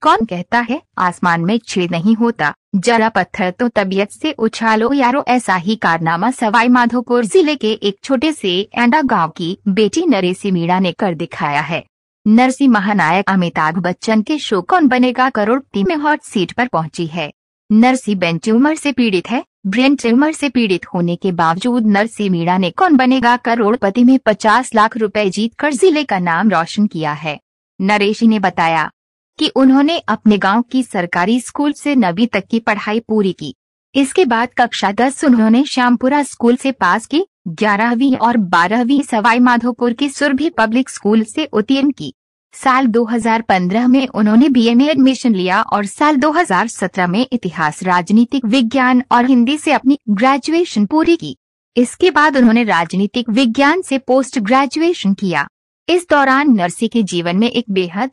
कौन कहता है आसमान में छेद नहीं होता, जरा पत्थर तो तबीयत से उछालो यारो। ऐसा ही कारनामा सवाई माधोपुर जिले के एक छोटे से एंडा गांव की बेटी नरेसी मीणा ने कर दिखाया है। नरसी महानायक अमिताभ बच्चन के शो कौन बनेगा करोड़पति में हॉट सीट पर पहुंची है। नरसी ब्रेन ट्यूमर से पीड़ित है। ब्रेन ट्यूमर से पीड़ित होने के बावजूद नरसी मीणा ने कौन बनेगा करोड़पति में 50 लाख रुपए जीतकर जिले का नाम रोशन किया है। नरेशी ने बताया कि उन्होंने अपने गांव की सरकारी स्कूल से 9वीं तक की पढ़ाई पूरी की। इसके बाद कक्षा 10 उन्होंने श्यामपुरा स्कूल से पास की। 11वीं और 12वीं सवाई माधोपुर की सुरभि पब्लिक स्कूल से उत्तीर्ण की। साल 2015 में उन्होंने बीए में एडमिशन लिया और साल 2017 में इतिहास, राजनीतिक विज्ञान और हिंदी से अपनी ग्रेजुएशन पूरी की। इसके बाद उन्होंने राजनीतिक विज्ञान से पोस्ट ग्रेजुएशन किया। इस दौरान नरसी के जीवन में एक बेहद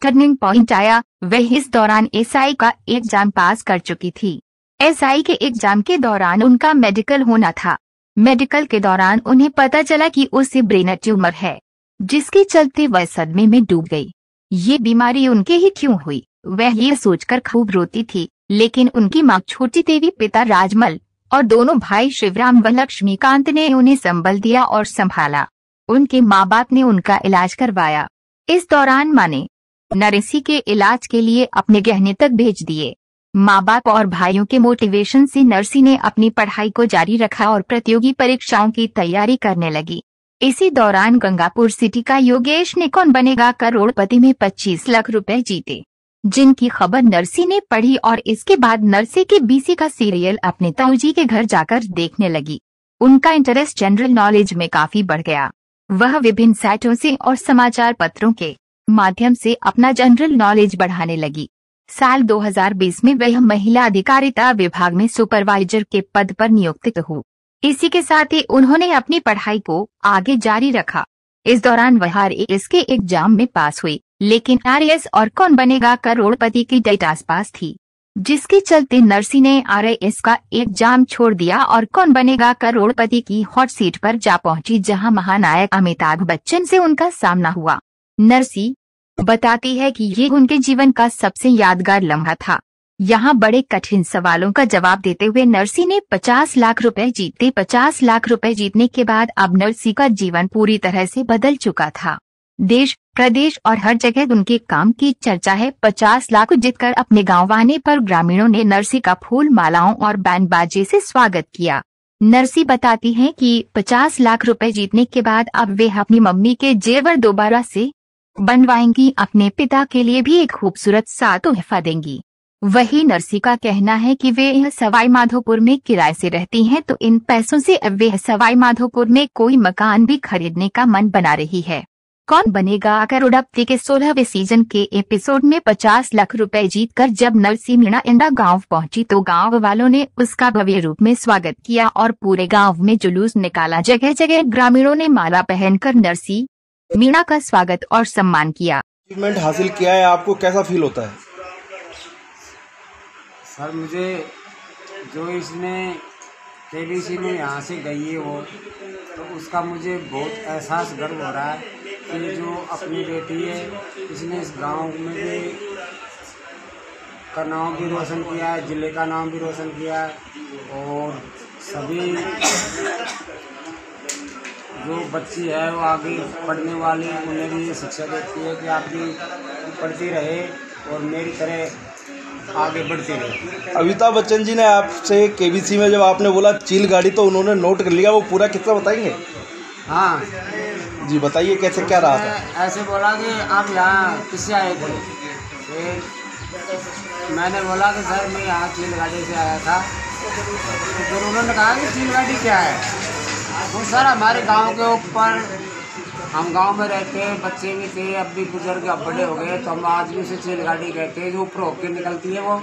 टर्निंग पॉइंट आया। वह इस दौरान एसआई का एग्जाम पास कर चुकी थी। एसआई के एग्जाम के दौरान उनका मेडिकल होना था। मेडिकल के दौरान उन्हें पता चला कि उसे ब्रेन ट्यूमर है, जिसके चलते वह सदमे में डूब गई। ये बीमारी उनके ही क्यों हुई, वह ये सोचकर खूब रोती थी। लेकिन उनकी मां छोटी देवी, पिता राजमल और दोनों भाई शिवराम व लक्ष्मीकांत ने उन्हें संबल दिया और संभाला। उनके माँ बाप ने उनका इलाज करवाया। इस दौरान मां ने नरेसी के इलाज के लिए अपने गहने तक भेज दिए। माँ बाप और भाइयों के मोटिवेशन से नरसी ने अपनी पढ़ाई को जारी रखा और प्रतियोगी परीक्षाओं की तैयारी करने लगी। इसी दौरान गंगापुर सिटी का योगेश ने कौन बनेगा करोड़पति में 25 लाख रुपए जीते, जिनकी खबर नरसी ने पढ़ी और इसके बाद नरसी के बीसी का सीरियल अपने ताऊजी के घर जाकर देखने लगी। उनका इंटरेस्ट जनरल नॉलेज में काफी बढ़ गया। वह विभिन्न साइटों से और समाचार पत्रों के माध्यम से अपना जनरल नॉलेज बढ़ाने लगी। साल 2020 में वह महिला अधिकारिता विभाग में सुपरवाइजर के पद पर नियुक्त हुई। इसी के साथ ही उन्होंने अपनी पढ़ाई को आगे जारी रखा। इस दौरान वह आरएएस के एग्जाम में पास हुई, लेकिन आरएएस और कौन बनेगा करोड़पति की डेट आसपास थी, जिसके चलते नरसी ने आरएएस का एग्जाम छोड़ दिया और कौन बनेगा करोड़पति की हॉट सीट पर जा पहुंची, जहां महानायक अमिताभ बच्चन से उनका सामना हुआ। नरसी बताती है कि ये उनके जीवन का सबसे यादगार लम्हा था। यहाँ बड़े कठिन सवालों का जवाब देते हुए नरसी ने 50 लाख रुपए जीते। 50 लाख रुपए जीतने के बाद अब नरसी का जीवन पूरी तरह से बदल चुका था। देश, प्रदेश और हर जगह उनके काम की चर्चा है। 50 लाख जीतकर अपने गांव आने पर ग्रामीणों ने नरसी का फूल मालाओं और बैंड बाजे से स्वागत किया। नरसी बताती हैं कि 50 लाख रुपए जीतने के बाद अब वे अपनी मम्मी के जेवर दोबारा से बनवाएंगी। अपने पिता के लिए भी एक खूबसूरत सा तोहफा देंगी। वही नरसी का कहना है कि वे सवाई माधोपुर में किराए से रहती हैं, तो इन पैसों से अब वे सवाई माधोपुर में कोई मकान भी खरीदने का मन बना रही है। कौन बनेगा करोड़पति के 16वें सीजन के एपिसोड में 50 लाख रुपए जीतकर जब नरसी मीणा एंडा गांव पहुंची तो गांव वालों ने उसका भव्य रूप में स्वागत किया और पूरे गांव में जुलूस निकाला। जगह जगह ग्रामीणों ने माला पहनकर नरसी मीणा का स्वागत और सम्मान किया। अचीवमेंट हासिल किया है, आपको कैसा फील होता है? सर, मुझे जो इसने केबीसी में यहाँ से गई है वो, तो उसका मुझे बहुत एहसास गर्व हो रहा है कि जो अपनी बेटी है इसने इस गांव में भी का नाम भी रोशन किया है, ज़िले का नाम भी रोशन किया है। और सभी जो बच्ची है वो आगे पढ़ने वाली, उन्हें भी ये शिक्षा देती है कि आप भी पढ़ती रहे और मेरी तरह आगे बढ़ती रहे। अमिताभ बच्चन जी ने आपसे केबीसी में जब आपने बोला चील गाड़ी तो उन्होंने नोट कर लिया, वो पूरा किस्सा बताएंगे? हाँ जी बताइए, कैसे क्या रहा था? ऐसे बोला कि आप यहाँ किससे आए थे? फिर मैंने बोला कि सर मैं यहाँ चील गाड़ी से आया था। तो फिर उन्होंने कहा कि चील गाड़ी क्या है? तो सर हमारे गांव के ऊपर, हम गांव में रहते हैं, बच्चे भी थे, अब भी बुजुर्ग अब बड़े हो गए, तो हम आज भी उसे चील गाड़ी कहते हैं। जो ऊपर होकर निकलती है वो,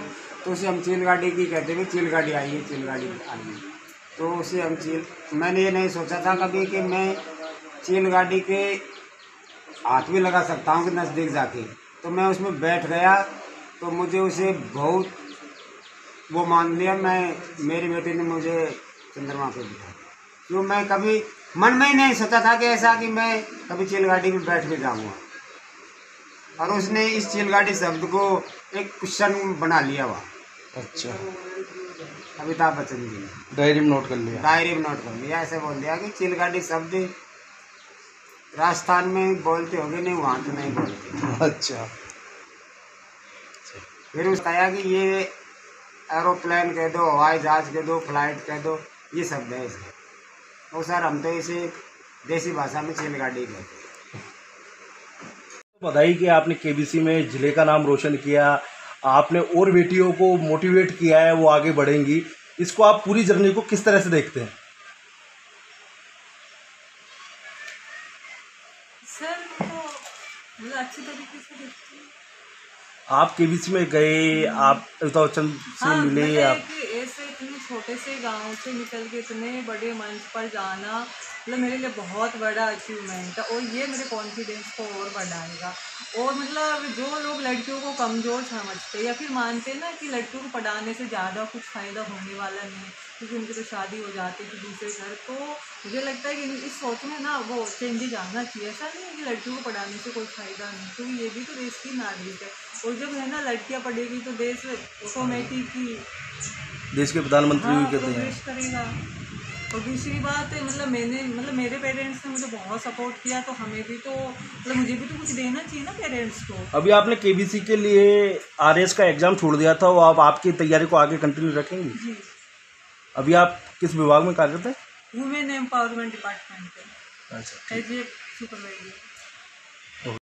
तो उसे हम चील गाड़ी की कहते हैं। चील गाड़ी आई है, चील गाड़ी आई है, तो उसे हम चील। मैंने ये नहीं सोचा था कभी कि मैं चील गाड़ी के हाथ भी लगा सकता हूँ कि नज़दीक जाके। तो मैं उसमें बैठ गया तो मुझे उसे बहुत वो मान लिया। मेरी बेटी ने मुझे चंद्रमा पे बिठाया, क्यों मैं कभी मन में ही नहीं सोचा था कि ऐसा कि मैं कभी चील गाड़ी में बैठ के जाऊँगा। और उसने इस चील गाड़ी शब्द को एक क्वेश्चन बना लिया वहाँ अच्छा, अमिताभ बच्चन जी ने, डायरी में नोट कर लिया। डायरी में नोट कर लिया। ऐसे बोल दिया कि चिल गाड़ी शब्द राजस्थान में बोलते होगे, नहीं वहाँ तो नहीं बोलते। अच्छा, फिर उसने कहा कि ये एरोप्लेन कह दो, हवाई जहाज कह दो, फ्लाइट कह दो, ये शब्द है इसके। तो सर हम तो इसे देसी भाषा में चिल गाड़ी कहते हैं। बधाई कि आपने केबीसी में जिले का नाम रोशन किया, आपने और बेटियों को मोटिवेट किया है, वो आगे बढ़ेंगी। इसको आप पूरी जर्नी को किस तरह से देखते हैं? सर तो मतलब अच्छी तरीके से देखती हूँ। आप केबीसी में गए, आप अमिताभ बच्चन से हाँ, मिले, मतलब आप कि ऐसे इतने छोटे से गांव से निकल के इतने बड़े मंच पर जाना मतलब मेरे लिए बहुत बड़ा अचीवमेंट है, और ये मेरे कॉन्फिडेंस को और बढ़ाएगा। और मतलब जो लोग लड़कियों को कमज़ोर समझते या फिर मानते हैं ना कि लड़कियों को पढ़ाने से ज़्यादा कुछ फ़ायदा होने वाला नहीं, क्योंकि उनकी तो शादी हो जाती है दूसरे घर, तो मुझे लगता है कि इस सोच में ना वो चेंजेज आना चाहिए। ऐसा नहीं है कि लड़कियों को पढ़ाने से कोई फ़ायदा नहीं, क्योंकि ये भी तो देश की नागरिक है, और जब है ना लड़कियां पढ़ेगी तो देश ऑटोमेटिक ही देश के प्रधानमंत्री भी कहते हैं। प्रोग्रेस करेगा। और दूसरी बात है मतलब मेरे पेरेंट्स ने मुझे बहुत सपोर्ट किया, तो हमें भी तो मतलब मुझे भी तो कुछ देना चाहिए ना पेरेंट्स को। अभी आपने केबीसी के लिए आरएस का एग्जाम छोड़ दिया था, वो आप आपकी तैयारी को आगे कंटिन्यू रखेंगे? जी, अभी आप किस विभाग में कार्यरत हैं? वुमेन एम्पावरमेंट डिपार्टमेंट है, अच्छा, एज ए सुपरवाइजर।